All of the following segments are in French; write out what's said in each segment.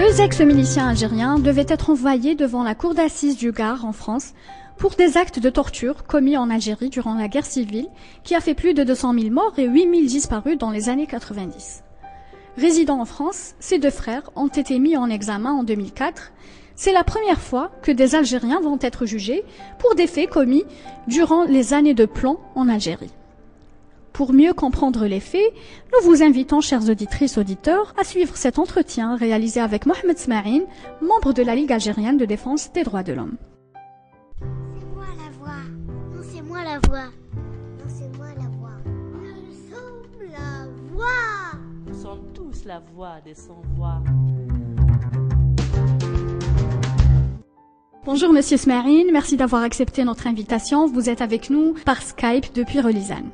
Deux ex-miliciens algériens devaient être envoyés devant la cour d'assises du Gard en France pour des actes de torture commis en Algérie durant la guerre civile qui a fait plus de 200 000 morts et 8 000 disparus dans les années 90. Résidant en France, ces deux frères ont été mis en examen en 2004. C'est la première fois que des Algériens vont être jugés pour des faits commis durant les années de plomb en Algérie. Pour mieux comprendre les faits, nous vous invitons, chers auditrices, auditeurs, à suivre cet entretien réalisé avec Mohamed Smaïn, membre de la Ligue algérienne de défense des droits de l'homme. C'est moi la voix. Non, c'est moi la voix. Non, c'est moi la voix. Nous sommes la voix. Nous sommes tous la voix des sans-voix. Bonjour Monsieur Smaïn, merci d'avoir accepté notre invitation. Vous êtes avec nous par Skype depuis Relizane.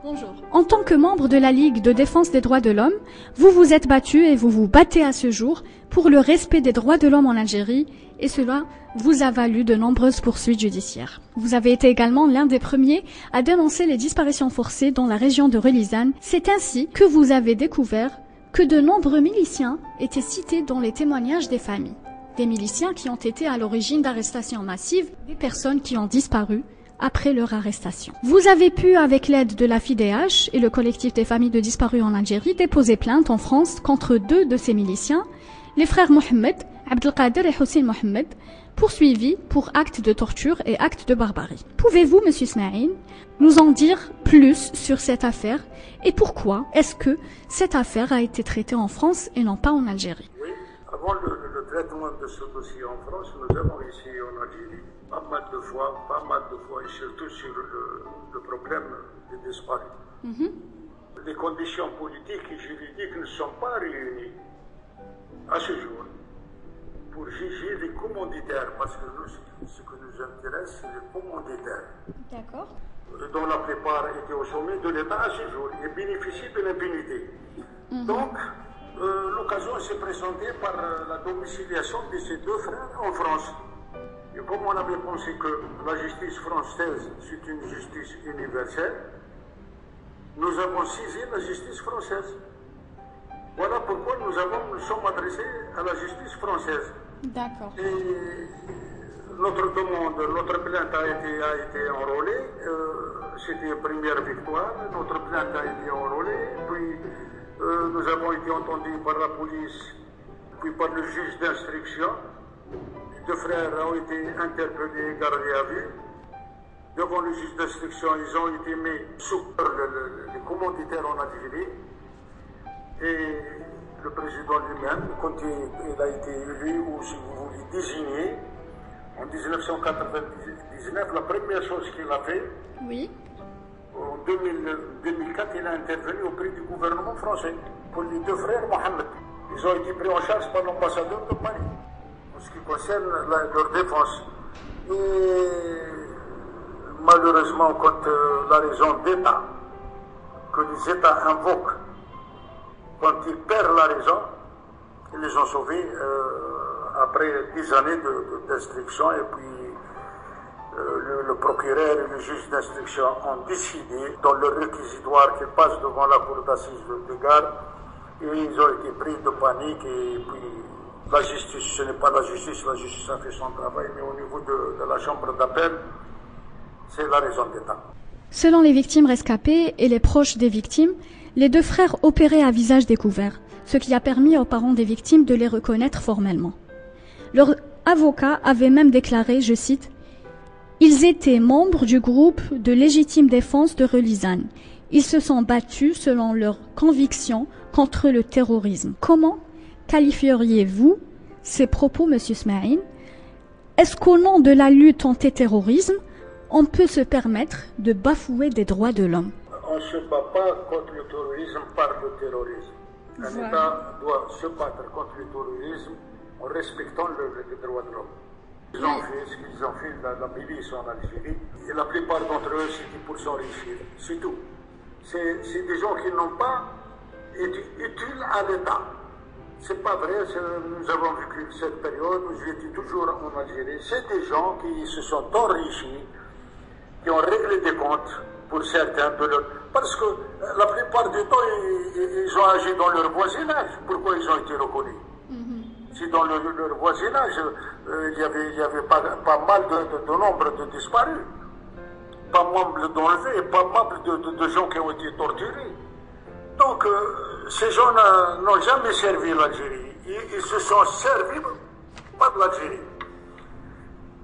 Bonjour. En tant que membre de la Ligue de défense des droits de l'homme, vous vous êtes battu et vous vous battez à ce jour pour le respect des droits de l'homme en Algérie et cela vous a valu de nombreuses poursuites judiciaires. Vous avez été également l'un des premiers à dénoncer les disparitions forcées dans la région de Relizane. C'est ainsi que vous avez découvert que de nombreux miliciens étaient cités dans les témoignages des familles. Des miliciens qui ont été à l'origine d'arrestations massives, des personnes qui ont disparu après leur arrestation. Vous avez pu, avec l'aide de la FIDH et le collectif des familles de disparus en Algérie, déposer plainte en France contre deux de ces miliciens, les frères Mohamed, Abdelkader et Hossein Mohamed, poursuivis pour actes de torture et actes de barbarie. Pouvez-vous, Monsieur Smaïn, nous en dire plus sur cette affaire et pourquoi est-ce que cette affaire a été traitée en France et non pas en Algérie? Oui, avant le traitement de ce dossier en France, nous avons ici en Algérie pas mal de fois, et surtout sur le problème des disparus. Les conditions politiques et juridiques ne sont pas réunies à ce jour pour juger les commanditaires, parce que nous, ce qui nous intéresse, c'est les commanditaires. D'accord. Dont la plupart étaient au sommet de l'État à ce jour et bénéficient de l'impunité. Donc, l'occasion s'est présentée par la domiciliation de ces deux frères en France. Et comme on avait pensé que la justice française, c'est une justice universelle, nous avons saisi la justice française. Voilà pourquoi nous sommes adressés à la justice française. D'accord. Et notre demande, notre plainte a été enrôlée. C'était une première victoire. Notre plainte a été enrôlée. Puis nous avons été entendus par la police, puis par le juge d'instruction. Les deux frères ont été interpellés et gardés à vue. Devant le juge d'instruction, ils ont été mis sous les commanditaires en Algérie. Et le président lui-même, quand il a été élu, ou si vous voulez, désigné, en 1999, la première chose qu'il a fait, oui. En 2004, il a intervenu auprès du gouvernement français pour les deux frères Mohamed. Ils ont été pris en charge par l'ambassadeur de Paris en ce qui concerne leur défense. Et malheureusement, quand la raison d'État, que les États invoquent, quand ils perdent la raison, ils les ont sauvés après 10 années d'instruction et puis le procureur et le juge d'instruction ont décidé dans leur réquisitoire qu'ils passent devant la cour d'assises de Gare et ils ont été pris de panique et puis la justice, ce n'est pas la justice a fait son travail, mais au niveau de la chambre d'appel, c'est la raison d'État. Selon les victimes rescapées et les proches des victimes, les deux frères opéraient à visage découvert, ce qui a permis aux parents des victimes de les reconnaître formellement. Leur avocat avait même déclaré, je cite, « Ils étaient membres du groupe de légitime défense de Relizane. Ils se sont battus selon leurs convictions contre le terrorisme. » Comment qualifieriez-vous ces propos, Monsieur Smaïn? Est-ce qu'au nom de la lutte anti-terrorisme, on peut se permettre de bafouer des droits de l'homme? On ne se bat pas contre le terrorisme par le terrorisme. Un État doit se battre contre le terrorisme en respectant les droits de l'homme. Ils ont fait ce qu'ils ont fait, la milice en Algérie. Et la plupart d'entre eux, c'était pour s'enrichir. C'est tout. C'est des gens qui n'ont pas été utiles à l'État. C'est pas vrai, nous avons vécu cette période où j'étais toujours en Algérie. C'est des gens qui se sont enrichis, qui ont réglé des comptes pour certains de leur... Parce que la plupart du temps, ils ont agi dans leur voisinage. Pourquoi ils ont été reconnus? Si dans leur voisinage, il y avait pas mal de nombre de disparus, pas mal d'enlevés, pas mal de gens qui ont été torturés. Donc, ces gens n'ont jamais servi l'Algérie. Ils se sont servis pas de l'Algérie.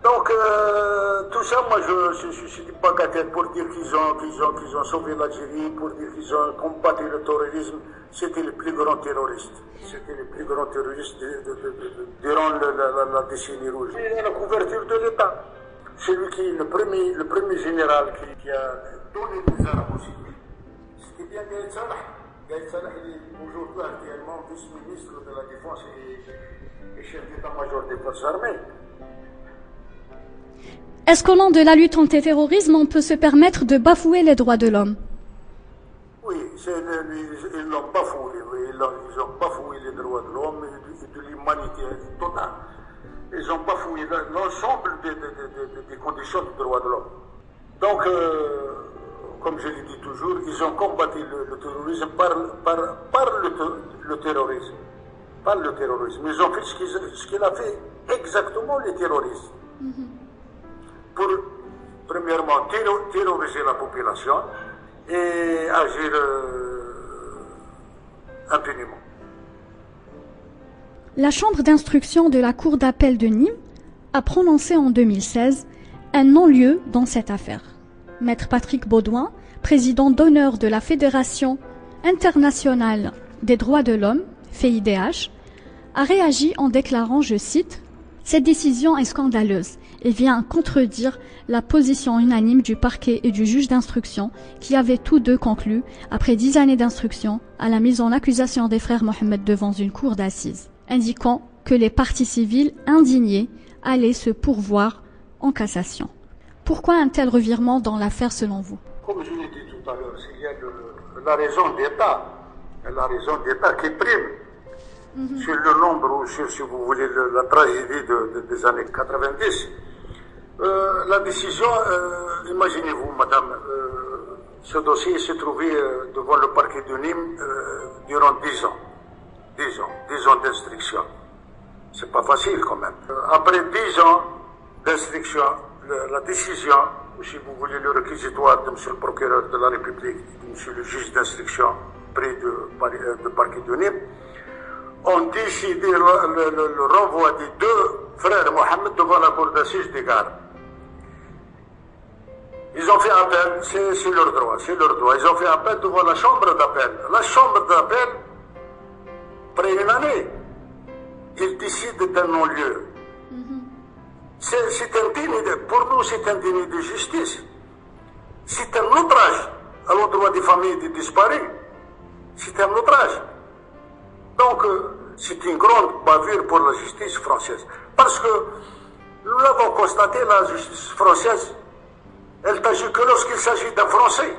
Donc, tout ça, moi, je suis du bagatelle pour dire qu'ils ont sauvé l'Algérie, pour dire qu'ils ont combattu le terrorisme. C'était les plus grands terroristes. C'était les plus grands terroristes durant la décennie rouge. Et la couverture de l'État. Celui qui est le premier général qui a donné les armes aussi, c'était bien Gaël Salah. Gaël Salah, il est aujourd'hui actuellement vice-ministre de la Défense et chef d'état-major des forces armées. Est-ce qu'au nom de la lutte anti-terrorisme, on peut se permettre de bafouer les droits de l'homme? Oui, ils l'ont bafoué. Ils ont bafoué les droits de l'homme et de l'humanité totale. Ils ont bafoué l'ensemble des conditions du droit de l'homme. Donc, comme je l'ai dit toujours, ils ont combattu le terrorisme par le terrorisme. Par le terrorisme. Ils ont fait ce qu'il a fait exactement les terroristes. Pour, premièrement, terroriser la population et agir impunément. La chambre d'instruction de la Cour d'appel de Nîmes a prononcé en 2016 un non-lieu dans cette affaire. Maître Patrick Baudouin, président d'honneur de la Fédération internationale des droits de l'homme, FIDH, a réagi en déclarant, je cite, « Cette décision est scandaleuse et vient contredire la position unanime du parquet et du juge d'instruction qui avaient tous deux conclu, après 10 années d'instruction, à la mise en accusation des frères Mohammed devant une cour d'assises, indiquant que les parties civiles indignées allaient se pourvoir en cassation. » Pourquoi un tel revirement dans l'affaire selon vous? Comme je l'ai dit tout à l'heure, il y a la raison d'État qui prime. Sur le nombre ou sur, si vous voulez, la tragédie des années 90. La décision, imaginez-vous, madame, ce dossier s'est trouvé devant le parquet de Nîmes durant 10 ans. 10 ans d'instruction. C'est pas facile quand même. Après 10 ans d'instruction, la décision, ou si vous voulez le réquisitoire de M. le procureur de la République, de M. le juge d'instruction près de parquet de Nîmes, ont décidé le renvoi des deux frères Mohammed devant la cour d'assises des Gares. Ils ont fait appel, c'est leur droit, Ils ont fait appel devant la chambre d'appel. La chambre d'appel, après une année, ils décident d'un non-lieu. C'est un déni pour nous, c'est un déni de justice. C'est un outrage à l'endroit des familles des disparus. C'est un outrage. Donc, c'est une grande bavure pour la justice française. Parce que, nous l'avons constaté, la justice française, elle n'agit que lorsqu'il s'agit d'un Français,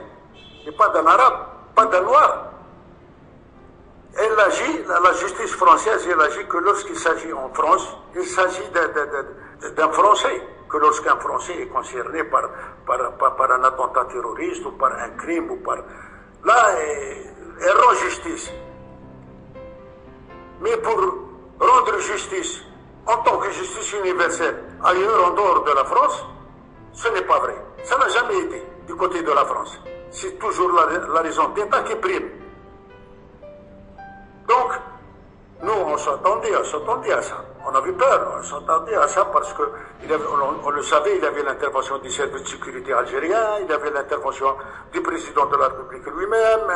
et pas d'un Arabe, pas d'un Noir. Elle agit, la justice française, elle agit que lorsqu'il s'agit en France, il s'agit d'un Français, que lorsqu'un Français est concerné par un attentat terroriste, ou par un crime, ou par... Là, elle rend justice. Mais pour rendre justice, en tant que justice universelle, ailleurs en dehors de la France, ce n'est pas vrai. Ça n'a jamais été du côté de la France. C'est toujours la raison d'État qui prime. Donc, nous, on s'attendait à ça. On avait peur, on s'attendait à ça parce que, on le savait, il y avait l'intervention du service de sécurité algérien, il y avait l'intervention du président de la République lui-même,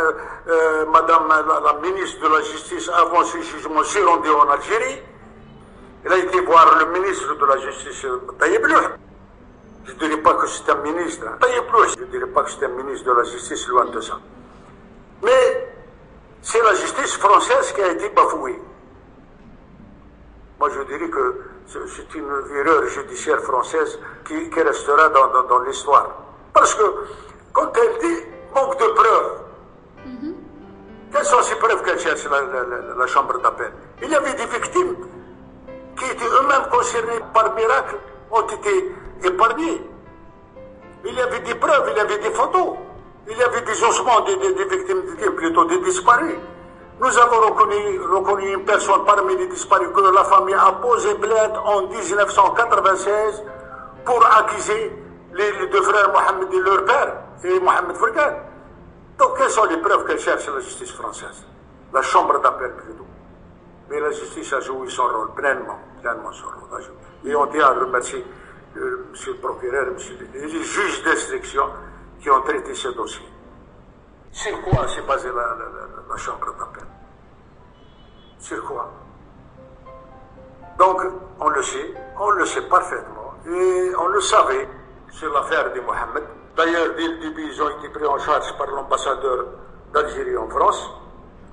madame la ministre de la Justice, avant ce jugement, s'est rendue en Algérie. Elle a été voir le ministre de la Justice, Taïeb Louh. Je ne dirais pas que c'est un ministre, Taïeb Louh. Je ne dirais pas que c'est un ministre de la Justice, loin de ça. Mais, c'est la justice française qui a été bafouée. Moi, je dirais que c'est une erreur judiciaire française qui restera dans l'histoire. Parce que, quand elle dit manque de preuves, quelles sont ces preuves qu'elle cherche, la chambre d'appel? Il y avait des victimes qui étaient eux-mêmes concernées par miracle, ont été épargnées. Il y avait des preuves, il y avait des photos. Il y avait des ossements des victimes, plutôt des disparus. Nous avons reconnu une personne parmi les disparus que la famille a posé plainte en 1996 pour accuser les deux frères Mohamed et leur père, et Mohamed Fergan. Donc, quelles sont les preuves qu'elle cherche la justice française? La chambre d'appel plutôt. Mais la justice a joué son rôle pleinement son rôle. Et on tient à remercier monsieur le procureur, les juges d'instruction qui ont traité ce dossier. Sur quoi s'est basée la chambre d'appel? Sur quoi? Donc, on le sait parfaitement, et on le savait sur l'affaire de Mohamed. D'ailleurs, dès le début, ils ont été pris en charge par l'ambassadeur d'Algérie en France,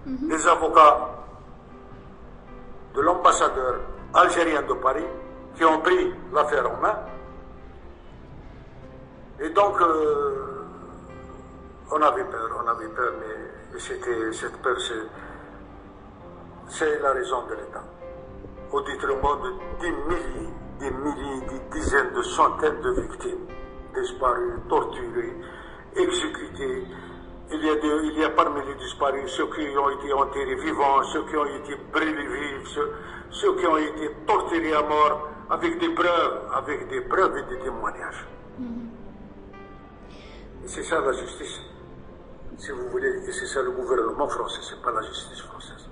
les avocats de l'ambassadeur algérien de Paris, qui ont pris l'affaire en main. Et donc, on avait peur, mais cette peur, c'est la raison de l'État. Au détriment de des milliers, des dizaines, de centaines de victimes, disparues, torturées, exécutées. Il y a parmi les disparus ceux qui ont été enterrés vivants, ceux qui ont été brûlés vifs, ceux qui ont été torturés à mort, avec des preuves et des témoignages. Et c'est ça la justice, si vous voulez, et c'est ça le gouvernement français, c'est pas la justice française.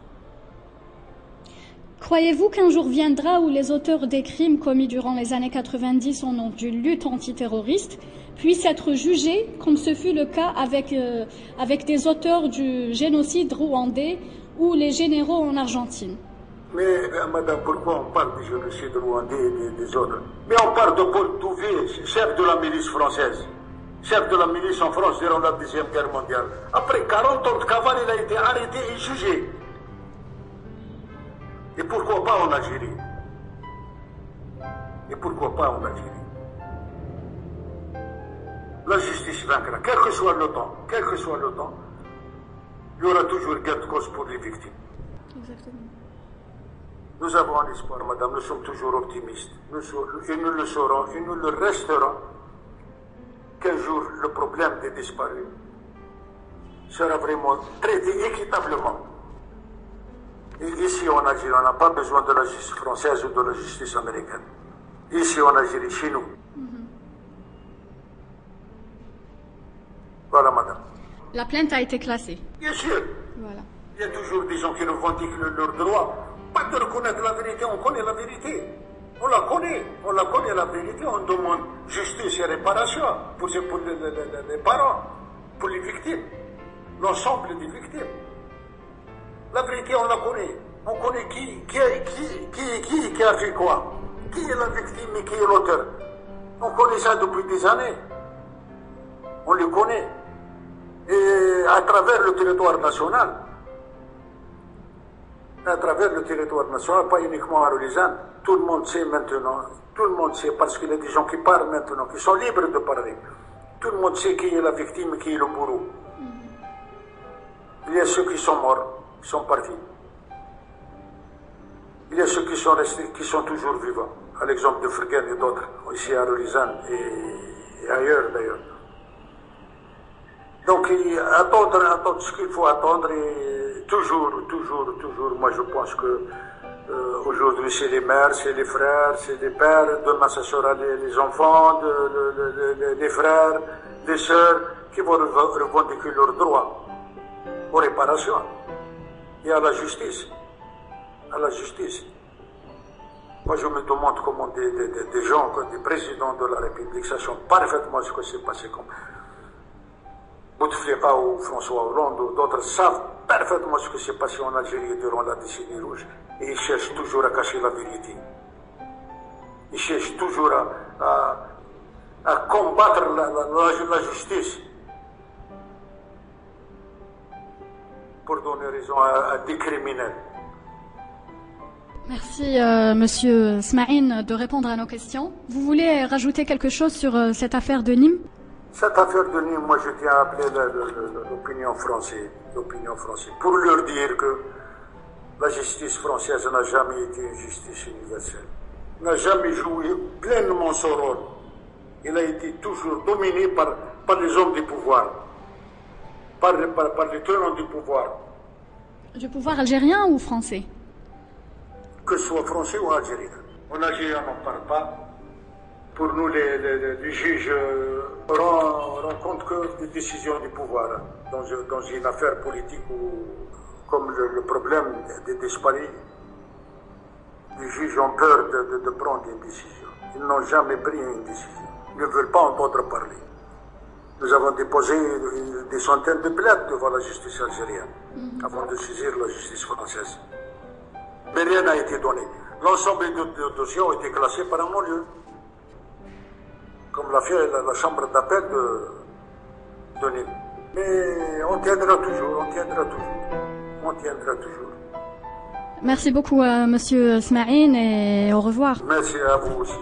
Croyez-vous qu'un jour viendra où les auteurs des crimes commis durant les années 90 au nom d'une lutte antiterroriste puissent être jugés, comme ce fut le cas avec des auteurs du génocide rwandais ou les généraux en Argentine? Mais, madame, pourquoi on parle du génocide rwandais et des autres? Mais on parle de Paul Touvier, chef de la milice française, chef de la milice en France durant la Deuxième Guerre mondiale. Après 40 ans de cavale, il a été arrêté et jugé. Et pourquoi pas en Algérie? Et pourquoi pas en Algérie? La justice vaincra, quel que soit le temps, il y aura toujours gain de cause pour les victimes. Exactement. Nous avons un espoir, madame, nous sommes toujours optimistes. Et nous le serons, et nous le resterons, qu'un jour le problème des disparus sera vraiment traité équitablement. Et ici en Algérie, on n'a pas besoin de la justice française ou de la justice américaine. Ici en Algérie, chez nous. Voilà, madame. La plainte a été classée. Bien sûr. Voilà. Il y a toujours des gens qui revendiquent leur droit. Pas de reconnaître la vérité, on connaît la vérité. On la connaît la vérité, on demande justice et réparation pour les parents, pour les victimes, l'ensemble des victimes. La vérité, on la connaît. On connaît qui a fait quoi. Qui est la victime et qui est l'auteur. On connaît ça depuis des années. On le connaît. Et à travers le territoire national, pas uniquement à Relizane, tout le monde sait maintenant, parce qu'il y a des gens qui parlent maintenant, qui sont libres de parler. Tout le monde sait qui est la victime et qui est le bourreau. Il y a ceux qui sont morts, qui sont partis. Il y a ceux qui sont restés, qui sont toujours vivants. À l'exemple de Fergan et d'autres, ici à Relizane et ailleurs d'ailleurs. Donc, attendre ce qu'il faut attendre et toujours, moi je pense que aujourd'hui c'est les mères, c'est les frères, c'est les pères, demain ça sera les enfants, les frères, les sœurs qui vont revendiquer leurs droits aux réparations et à la justice. Moi je me demande comment des gens, comme des présidents de la République, sachant parfaitement ce que s'est passé comme Bouteflika ou François Hollande ou d'autres savent parfaitement ce qui s'est passé en Algérie durant la décennie rouge. Et ils cherchent toujours à cacher la vérité. Ils cherchent toujours à combattre la justice pour donner raison à des criminels. Merci, Monsieur Smaïn, de répondre à nos questions. Vous voulez rajouter quelque chose sur cette affaire de Nîmes? Cette affaire de Nîmes, moi je tiens à appeler l'opinion française, pour leur dire que la justice française n'a jamais été une justice universelle, n'a jamais joué pleinement son rôle. Il a été toujours dominé par les hommes du pouvoir, par les tenants du pouvoir. Du pouvoir algérien ou français? Que ce soit français ou algérien. En Algérie, on n'en parle pas. Pour nous, les juges rendent compte que des décisions du pouvoir. Dans une affaire politique ou comme le problème des disparus, les juges ont peur de prendre une décision. Ils n'ont jamais pris une décision. Ils ne veulent pas entendre parler. Nous avons déposé des centaines de plaintes devant la justice algérienne avant de saisir la justice française. Mais rien n'a été donné. L'ensemble des dossiers ont été classés par un non-lieu. Comme l'a fait la chambre d'appel de Nîmes. Mais on tiendra toujours, on tiendra toujours. On tiendra toujours. Merci beaucoup, Monsieur Smaïn, et au revoir. Merci à vous aussi.